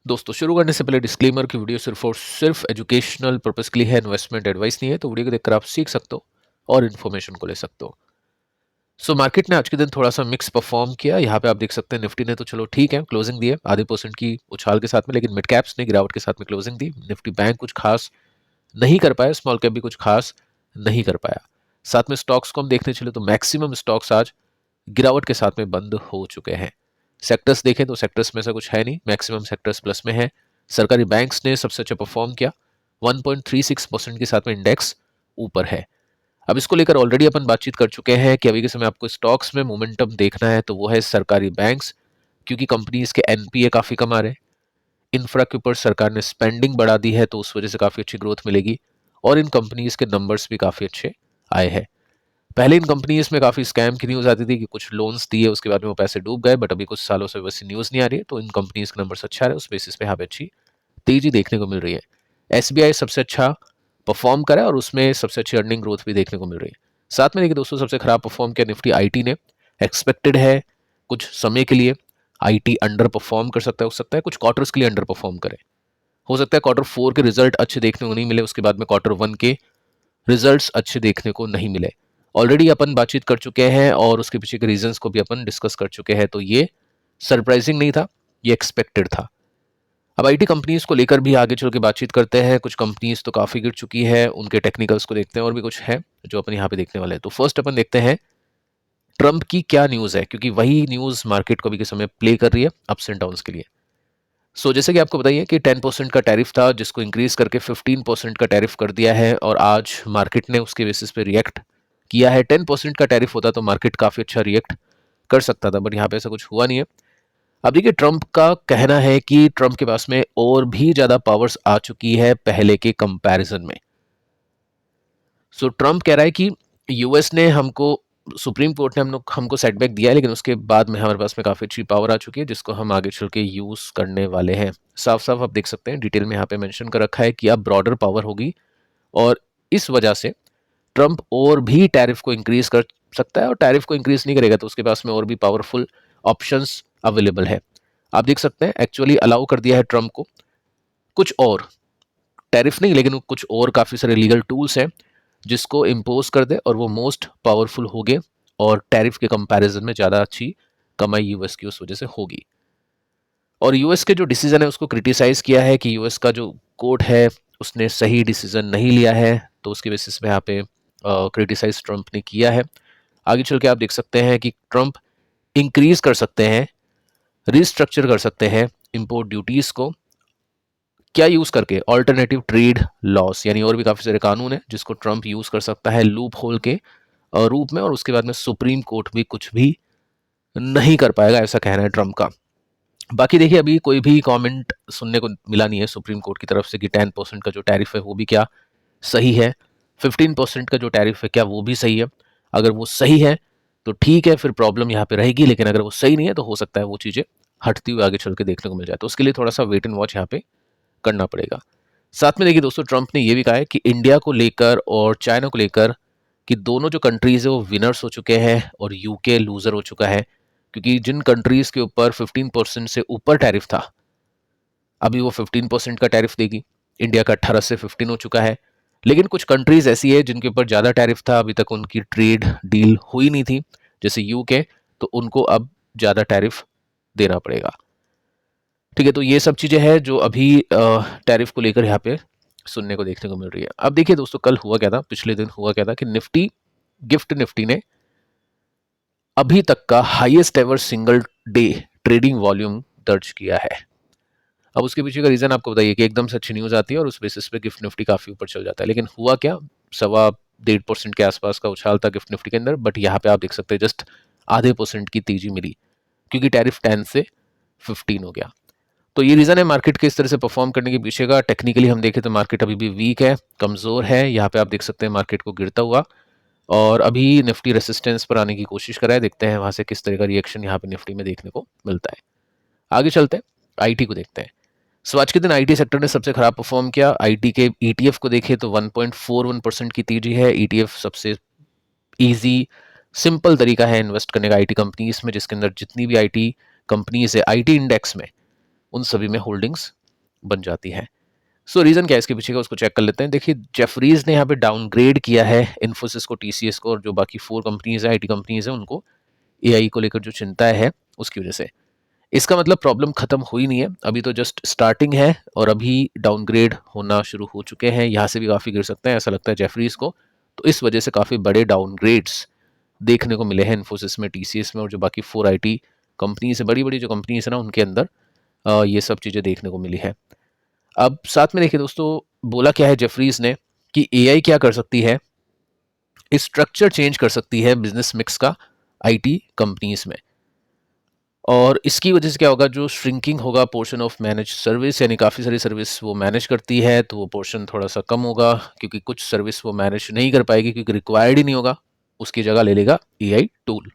दोस्तों शुरू करने से पहले डिस्क्लेमर की वीडियो सिर्फ और सिर्फ एजुकेशनल पर्पस के लिए है, इन्वेस्टमेंट एडवाइस नहीं है। तो वीडियो को देखकर आप सीख सकते हो और इन्फॉर्मेशन को ले सकते हो। मार्केट ने आज के दिन थोड़ा सा मिक्स परफॉर्म किया। यहाँ पे आप देख सकते हैं निफ्टी ने तो चलो ठीक है क्लोजिंग दी है आधे % की उछाल के साथ में, लेकिन मिड कैप्स ने गिरावट के साथ में क्लोजिंग दी। निफ्टी बैंक कुछ खास नहीं कर पाया, स्मॉल कैप भी कुछ खास नहीं कर पाया। साथ में स्टॉक्स को हम देखने चले तो मैक्सिमम स्टॉक्स आज गिरावट के साथ में बंद हो चुके हैं। सेक्टर्स देखें तो सेक्टर्स में से कुछ है नहीं, मैक्सिमम सेक्टर्स प्लस में है। सरकारी बैंक्स ने सबसे अच्छा परफॉर्म किया, 1.36% के साथ में इंडेक्स ऊपर है। अब इसको लेकर ऑलरेडी अपन बातचीत कर चुके हैं कि अभी के समय आपको स्टॉक्स में मोमेंटम देखना है तो वो है सरकारी बैंक्स, क्योंकि कंपनीज के एनपीए काफी कम आ रहे हैं। इंफ्रा के ऊपर सरकार ने स्पेंडिंग बढ़ा दी है तो उस वजह से काफी अच्छी ग्रोथ मिलेगी और इन कंपनीज के नंबर्स भी काफी अच्छे आए हैं। पहले इन कंपनीज में काफी स्कैम की न्यूज आती थी कि कुछ लोन्स दिए उसके बाद में वो पैसे डूब गए, बट अभी कुछ सालों से वैसी न्यूज नहीं आ रही है। तो इन कंपनीज के नंबर्स अच्छा रहे, उस बेसिस पे यहाँ पे अच्छी तेजी देखने को मिल रही है। एसबीआई सबसे अच्छा परफॉर्म करा और उसमें सबसे अच्छी अर्निंग ग्रोथ भी देखने को मिल रही है। साथ में देखिए दोस्तों, सबसे खराब परफॉर्म किया निफ्टी आईटी ने। एक्सपेक्टेड है कुछ समय के लिए आईटी अंडर परफॉर्म कर सकता है कुछ क्वार्टर्स के लिए अंडर परफॉर्म करे। हो सकता है Q4 के रिजल्ट अच्छे देखने को नहीं मिले, उसके बाद में Q1 के रिजल्ट्स अच्छे देखने को नहीं मिले। ऑलरेडी अपन बातचीत कर चुके हैं और उसके पीछे के रीजंस को भी अपन डिस्कस कर चुके हैं। तो ये सरप्राइजिंग नहीं था, ये एक्सपेक्टेड था। अब आईटी कंपनीज को लेकर भी आगे चल के बातचीत करते हैं। कुछ कंपनीज तो काफी गिर चुकी है, उनके टेक्निकल्स को देखते हैं और भी कुछ है जो अपन यहाँ पे देखने वाले हैं। तो फर्स्ट अपन देखते हैं ट्रंप की क्या न्यूज है, क्योंकि वही न्यूज मार्केट को अभी के समय प्ले कर रही है अप्स एंड डाउन्स के लिए। जैसे कि आपको बताइए कि 10% का टैरिफ था जिसको इंक्रीज करके 15% का टैरिफ कर दिया है और आज मार्केट ने उसके बेसिस पे रिएक्ट किया है। 10% का टैरिफ होता तो मार्केट काफी अच्छा रिएक्ट कर सकता था, बट यहाँ पे ऐसा कुछ हुआ नहीं है। अब देखिए, ट्रंप का कहना है कि ट्रंप के पास में और भी ज्यादा पावर्स आ चुकी है पहले के कंपैरिजन में। ट्रंप कह रहा है कि यूएस ने हमको, सुप्रीम कोर्ट ने हमको सेटबैक दिया है, लेकिन उसके बाद में हमारे पास में काफी अच्छी पावर आ चुकी है जिसको हम आगे चल के यूज करने वाले हैं। साफ साफ आप देख सकते हैं, डिटेल में यहाँ पे मेंशन कर रखा है कि अब ब्रॉडर पावर होगी और इस वजह से ट्रंप और भी टैरिफ को इंक्रीज कर सकता है, और टैरिफ को इंक्रीज नहीं करेगा तो उसके पास में और भी पावरफुल ऑप्शंस अवेलेबल है। आप देख सकते हैं एक्चुअली अलाउ कर दिया है ट्रंप को कुछ और, टैरिफ नहीं लेकिन कुछ और काफी सारे लीगल टूल्स हैं जिसको इम्पोज कर दे और वो मोस्ट पावरफुल हो गए और टैरिफ के कंपैरिजन में ज़्यादा अच्छी कमाई यूएस की उस वजह से होगी। और यूएस के जो डिसीजन है उसको क्रिटिसाइज किया है कि यूएस का जो कोर्ट है उसने सही डिसीजन नहीं लिया है, तो उसके बेसिस पे यहाँ पे क्रिटिसाइज ट्रंप ने किया है। आगे चल के आप देख सकते हैं कि ट्रंप इंक्रीज कर सकते हैं, रिस्ट्रक्चर कर सकते हैं इंपोर्ट ड्यूटीज को, क्या यूज करके, ऑल्टरनेटिव ट्रेड लॉस, यानी और भी काफी सारे कानून है जिसको ट्रंप यूज कर सकता है लूप होल के रूप में, और उसके बाद में सुप्रीम कोर्ट भी कुछ भी नहीं कर पाएगा, ऐसा कहना है ट्रंप का। बाकी देखिए, अभी कोई भी कमेंट सुनने को मिला नहीं है सुप्रीम कोर्ट की तरफ से कि 10% का जो टैरिफ है वो भी क्या सही है, 15% का जो टैरिफ है क्या वो भी सही है। अगर वो सही है तो ठीक है, फिर प्रॉब्लम यहाँ पे रहेगी, लेकिन अगर वो सही नहीं है तो हो सकता है वो चीजें हटती हुई आगे चल के देखने को मिल जाए। तो उसके लिए थोड़ा सा वेट एंड वॉच यहाँ पे करना पड़ेगा। साथ में देखिए दोस्तों, ट्रंप ने यह भी कहा है कि इंडिया को लेकर और चाइना को लेकर कि दोनों जो कंट्रीज है वो विनर्स हो चुके हैं और यूके लूजर हो चुका है, क्योंकि जिन कंट्रीज के ऊपर 15% से ऊपर टैरिफ था अभी वो 15% का टैरिफ देगी। इंडिया का 18 से 15 हो चुका है, लेकिन कुछ कंट्रीज ऐसी है जिनके ऊपर ज़्यादा टैरिफ था, अभी तक उनकी ट्रेड डील हुई नहीं थी, जैसे यूके, तो उनको अब ज़्यादा टैरिफ देना पड़ेगा। ठीक है, तो ये सब चीज़ें हैं जो अभी टैरिफ को लेकर यहाँ पे सुनने को देखने को मिल रही है। अब देखिए दोस्तों, कल हुआ क्या था, पिछले दिन हुआ क्या था कि निफ्टी ने अभी तक का highest ever single day trading volume दर्ज किया है। अब उसके पीछे का रीजन आपको बताइए कि एकदम से अच्छी न्यूज आती है और उस बेसिस पे गिफ्ट निफ्टी काफी ऊपर चल जाता है, लेकिन हुआ क्या, 1.25% के आसपास का उछाल था गिफ्ट निफ्टी के अंदर, बट यहाँ पे आप देख सकते हैं जस्ट आधे % की तेजी मिली, क्योंकि टैरिफ 10 से 15 हो गया। तो ये रीजन है मार्केट के इस तरह से परफॉर्म करने के पीछे का। टेक्निकली हम देखें तो मार्केट अभी भी वीक है, कमजोर है। यहाँ पे आप देख सकते हैं मार्केट को गिरता हुआ, और अभी निफ्टी रेसिस्टेंस पर आने की कोशिश कर रहा है। देखते हैं वहां से किस तरह का रिएक्शन यहाँ पे निफ्टी में देखने को मिलता है। आगे चलते हैं, आईटी को देखते हैं। आज के दिन आईटी सेक्टर ने सबसे खराब परफॉर्म किया। आईटी के ईटीएफ को देखें तो 1.41% की तेजी है। ईटीएफ सबसे इजी सिंपल तरीका है इन्वेस्ट करने का आईटी कंपनीज में, जिसके अंदर जितनी भी आईटी कंपनीज है आईटी इंडेक्स में उन सभी में होल्डिंग्स बन जाती है। सो रीज़न क्या है इसके पीछे का, उसको चेक कर लेते हैं। देखिए, जेफरीज ने यहाँ पे डाउनग्रेड किया है इन्फोसिस को, टीसीएस को, और जो बाकी 4 कंपनीज है, आईटी कंपनीज है, उनको एआई को लेकर जो चिंता है उसकी वजह से। इसका मतलब प्रॉब्लम खत्म हुई नहीं है, अभी तो जस्ट स्टार्टिंग है और अभी डाउनग्रेड होना शुरू हो चुके हैं। यहाँ से भी काफ़ी गिर सकते हैं ऐसा लगता है जेफरीज को। तो इस वजह से काफ़ी बड़े डाउनग्रेड्स देखने को मिले हैं इन्फोसिस में, टीसीएस में, और जो बाकी 4 आईटी कंपनीज है, बड़ी बड़ी जो कंपनीज है ना, उनके अंदर ये सब चीज़ें देखने को मिली है। अब साथ में देखिए दोस्तों, बोला क्या है जेफरीज ने कि एआई क्या कर सकती है, स्ट्रक्चर चेंज कर सकती है बिजनेस मिक्स का आईटी कंपनीज में। और इसकी वजह से क्या होगा, जो श्रिंकिंग होगा पोर्शन ऑफ मैनेज सर्विस, यानी काफ़ी सारी सर्विस वो मैनेज करती है तो वो पोर्शन थोड़ा सा कम होगा, क्योंकि कुछ सर्विस वो मैनेज नहीं कर पाएगी क्योंकि रिक्वायर्ड ही नहीं होगा, उसकी जगह ले लेगा एआई टूल।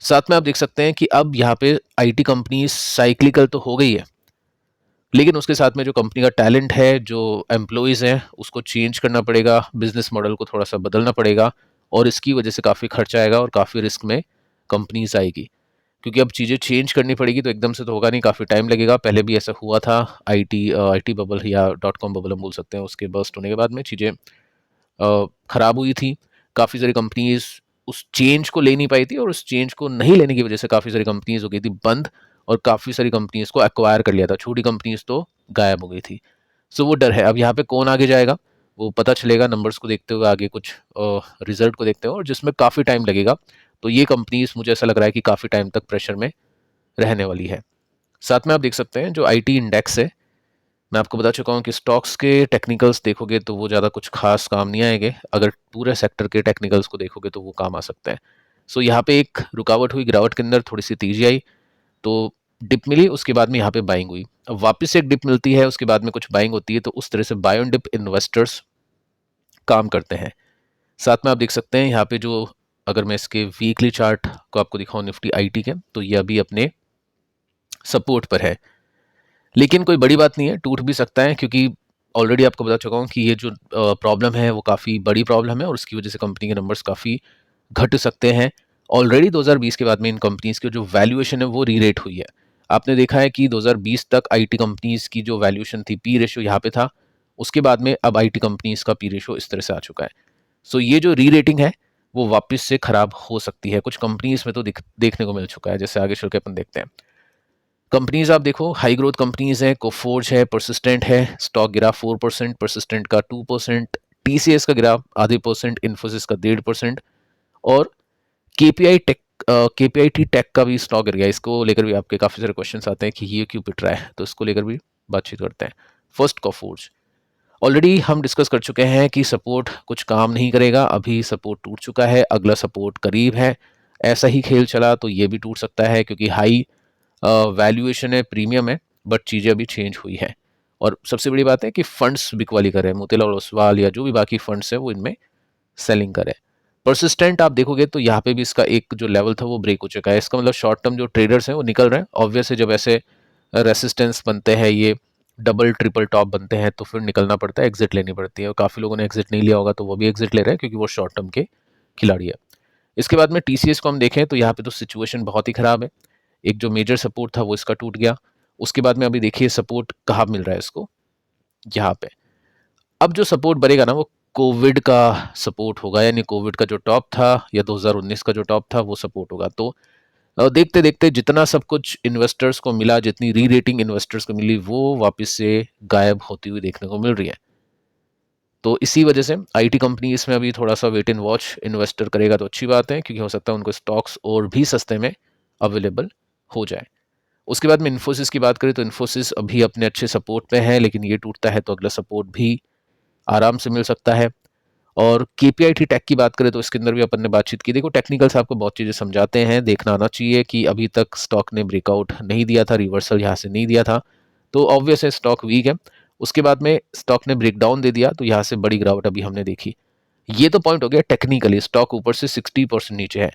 साथ में आप देख सकते हैं कि अब यहाँ पे आईटी कंपनी साइक्लिकल तो हो गई है, लेकिन उसके साथ में जो कंपनी का टैलेंट है, जो एम्प्लॉयज़ हैं, उसको चेंज करना पड़ेगा, बिजनेस मॉडल को थोड़ा सा बदलना पड़ेगा, और इसकी वजह से काफ़ी खर्चा आएगा और काफ़ी रिस्क में कंपनीज आएगी, क्योंकि अब चीज़ें चेंज करनी पड़ेगी तो एकदम से तो होगा नहीं, काफ़ी टाइम लगेगा। पहले भी ऐसा हुआ था, आईटी बबल या .com बबल हम बोल सकते हैं, उसके बस्ट होने के बाद में चीज़ें ख़राब हुई थी। काफ़ी सारी कंपनीज उस चेंज को ले नहीं पाई थी, और उस चेंज को नहीं लेने की वजह से काफ़ी सारी कंपनीज हो गई थी बंद, और काफ़ी सारी कंपनीज को एक्वायर कर लिया था, छोटी कंपनीज तो गायब हो गई थी। सो वो डर है। अब यहाँ पे कौन आगे जाएगा वो पता चलेगा नंबर्स को देखते हुए, आगे कुछ रिजल्ट को देखते हुए, और जिसमें काफ़ी टाइम लगेगा। तो ये कंपनीज मुझे ऐसा लग रहा है कि काफ़ी टाइम तक प्रेशर में रहने वाली है। साथ में आप देख सकते हैं जो आईटी इंडेक्स है, मैं आपको बता चुका हूँ कि स्टॉक्स के टेक्निकल्स देखोगे तो वो ज़्यादा कुछ खास काम नहीं आएंगे, अगर पूरे सेक्टर के टेक्निकल्स को देखोगे तो वो काम आ सकते हैं। सो यहाँ पे एक रुकावट हुई, गिरावट के अंदर थोड़ी सी तेजी आई, तो डिप मिली, उसके बाद में यहाँ पे बाइंग हुई। अब वापस से एक डिप मिलती है, उसके बाद में कुछ बाइंग होती है, तो उस तरह से बाय ऑन डिप इन्वेस्टर्स काम करते हैं। साथ में आप देख सकते हैं यहाँ पे जो, अगर मैं इसके वीकली चार्ट को आपको दिखाऊं निफ्टी आईटी के, तो ये अभी अपने सपोर्ट पर है, लेकिन कोई बड़ी बात नहीं है, टूट भी सकता है, क्योंकि ऑलरेडी आपको बता चुका हूँ कि ये जो प्रॉब्लम है वो काफ़ी बड़ी प्रॉब्लम है, और उसकी वजह से कंपनी के नंबर्स काफ़ी घट सकते हैं। ऑलरेडी 2020 के बाद में इन कंपनीज की जो वैल्यूएशन है वो री रेट हुई है। आपने देखा है कि 2020 तक आईटी कंपनीज की जो वैल्यूएशन थी, पी रेशियो यहाँ पे था, उसके बाद में अब आईटी कंपनीज का पी रेशियो इस तरह से आ चुका है। सो ये जो री रेटिंग है वो वापस से खराब हो सकती है, कुछ कंपनीज में तो देखने को मिल चुका है, जैसे आगे चल के अपन देखते हैं। कंपनीज आप देखो, हाई ग्रोथ कंपनीज है, कोफोर्ज है, परसिस्टेंट है, स्टॉक गिरा 4%, परसिस्टेंट का 2%, टीसीएस का गिरा आधे परसेंट, इन्फोसिस का 1.5%, और केपीआई टेक, केपीआईटी टेक का भी स्टॉक गिर गया। इसको लेकर भी आपके काफ़ी सारे क्वेश्चंस आते हैं कि ये क्यों पिट रहा है, तो इसको लेकर भी बातचीत करते हैं। फर्स्ट कोफोर्ज, ऑलरेडी हम डिस्कस कर चुके हैं कि सपोर्ट कुछ काम नहीं करेगा, अभी सपोर्ट टूट चुका है, अगला सपोर्ट करीब है। ऐसा ही खेल चला तो ये भी टूट सकता है, क्योंकि हाई वैल्यूएशन है, प्रीमियम है, बट चीज़ें अभी चेंज हुई है। और सबसे बड़ी बात है कि फंड्स बिकवाली कर रहे हैं, मोतीलाल ओसवाल या जो भी बाकी फंड्स हैं वो इनमें सेलिंग करें। परसिस्टेंट आप देखोगे तो यहाँ पे भी इसका एक जो लेवल था वो ब्रेक हो चुका है। इसका मतलब शॉर्ट टर्म जो ट्रेडर्स हैं वो निकल रहे हैं। ऑब्वियस है, जब ऐसे रेसिस्टेंस बनते हैं, ये डबल ट्रिपल टॉप बनते हैं, तो फिर निकलना पड़ता है, एग्जिट लेनी पड़ती है, और काफ़ी लोगों ने एग्जिट नहीं लिया होगा तो वो भी एग्जिट ले रहे हैं, क्योंकि वो शॉर्ट टर्म के खिलाड़ी है। इसके बाद में टीसीएस को हम देखें तो यहाँ पे तो सिचुएशन बहुत ही ख़राब है। एक जो मेजर सपोर्ट था वो इसका टूट गया। उसके बाद में अभी देखिए सपोर्ट कहाँ मिल रहा है इसको, यहाँ पे। अब जो सपोर्ट बनेगा ना वो कोविड का सपोर्ट होगा, यानी कोविड का जो टॉप था या 2019 का जो टॉप था वो सपोर्ट होगा। तो देखते देखते जितना सब कुछ इन्वेस्टर्स को मिला, जितनी री रेटिंग इन्वेस्टर्स को मिली, वो वापस से गायब होती हुई देखने को मिल रही है। तो इसी वजह से आईटी कंपनी इसमें अभी थोड़ा सा वेट एंड वॉच इन्वेस्टर करेगा तो अच्छी बात है, क्योंकि हो सकता है उनको स्टॉक्स और भी सस्ते में अवेलेबल हो जाए। उसके बाद में इन्फोसिस की बात करें तो इन्फोसिस अभी अपने अच्छे सपोर्ट पे है, लेकिन ये टूटता है तो अगला सपोर्ट भी आराम से मिल सकता है। और केपीआईटी टेक की बात करें तो इसके अंदर भी अपन ने बातचीत की। देखो, टेक्निकल्स आपको बहुत चीज़ें समझाते हैं, देखना आना चाहिए कि अभी तक स्टॉक ने ब्रेकआउट नहीं दिया था, रिवर्सल यहाँ से नहीं दिया था, तो ऑब्वियस है स्टॉक वीक है। उसके बाद में स्टॉक ने ब्रेकडाउन दे दिया तो यहाँ से बड़ी गिरावट अभी हमने देखी। ये तो पॉइंट हो गया टेक्निकली, स्टॉक ऊपर से 60% नीचे है।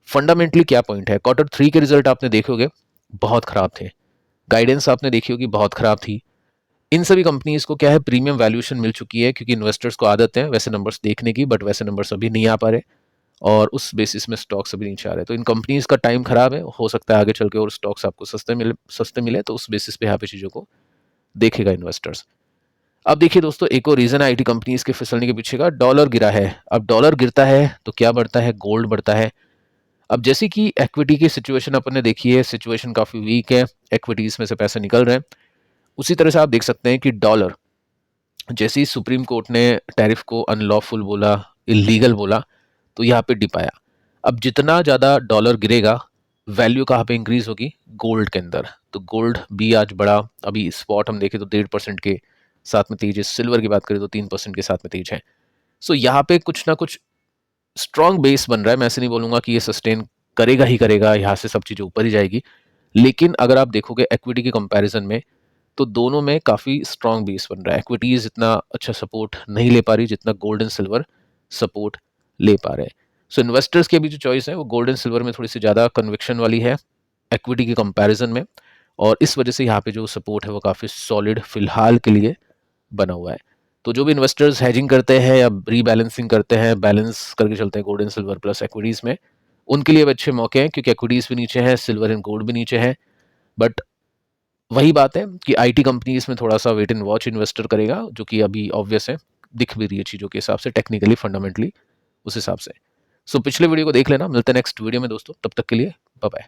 फंडामेंटली क्या पॉइंट है, Q3 के रिजल्ट आपने देखे होंगे, बहुत खराब थे। गाइडेंस आपने देखी होगी, बहुत खराब थी। इन सभी कंपनीज को क्या है, प्रीमियम वैल्यूएशन मिल चुकी है, क्योंकि इन्वेस्टर्स को आदत है वैसे नंबर्स देखने की, बट वैसे नंबर्स अभी नहीं आ पा रहे। और उस बेसिस में स्टॉक्स अभी नीचे आ रहे हैं। तो इन कंपनीज का टाइम खराब है, हो सकता है आगे चल के और स्टॉक्स आपको सस्ते मिले, तो उस बेसिस पे यहाँ पे चीज़ों को देखेगा इन्वेस्टर्स। अब देखिए दोस्तों, एक और रीजन है आईटी कंपनीज के फिसलने के पीछे का, डॉलर गिरा है। अब डॉलर गिरता है तो क्या बढ़ता है, गोल्ड बढ़ता है। अब जैसे कि इक्विटी की सिचुएशन अपन ने देखी है, सिचुएशन काफी वीक है, इक्विटीज में से पैसे निकल रहे हैं, उसी तरह से आप देख सकते हैं कि डॉलर, जैसे ही सुप्रीम कोर्ट ने टैरिफ को अनलॉफुल बोला, इलीगल बोला, तो यहाँ पे डिप आया। अब जितना ज़्यादा डॉलर गिरेगा, वैल्यू कहाँ पे इंक्रीज होगी, गोल्ड के अंदर। तो गोल्ड भी आज बढ़ा, अभी स्पॉट हम देखें तो 1.5% के साथ में तेज है, सिल्वर की बात करें तो 3% के साथ में तेज है। सो यहाँ पे कुछ ना कुछ स्ट्रॉन्ग बेस बन रहा है। मैं ऐसे नहीं बोलूंगा कि ये सस्टेन करेगा ही करेगा, यहाँ से सब चीज़ें ऊपर ही जाएगी, लेकिन अगर आप देखोगे इक्विटी के कंपैरिजन में, तो दोनों में काफ़ी स्ट्रॉन्ग बेस बन रहा है। इक्विटीज इतना अच्छा सपोर्ट नहीं ले पा रही जितना गोल्ड एंड सिल्वर सपोर्ट ले पा रहे हैं। सो इन्वेस्टर्स की अभी जो चॉइस है वो गोल्ड एंड सिल्वर में थोड़ी सी ज़्यादा कन्विक्शन वाली है इक्विटी के कंपैरिजन में, और इस वजह से यहाँ पे जो सपोर्ट है वो काफ़ी सॉलिड फिलहाल के लिए बना हुआ है। तो जो भी इन्वेस्टर्स हेजिंग करते हैं या रीबैलेंसिंग करते हैं, बैलेंस करके चलते हैं gold and silver plus equities में, उनके लिए अब अच्छे मौके हैं, क्योंकि एक्विटीज़ भी नीचे हैं, सिल्वर एंड गोल्ड भी नीचे हैं। बट वही बात है कि आईटी कंपनीज में थोड़ा सा वेट एंड वॉच इन्वेस्टर करेगा, जो कि अभी ऑब्वियस है, दिख भी रही है चीज़ों के हिसाब से, टेक्निकली फंडामेंटली उस हिसाब से। सो पिछले वीडियो को देख लेना, मिलते हैं नेक्स्ट वीडियो में दोस्तों, तब तक के लिए बाय बाय।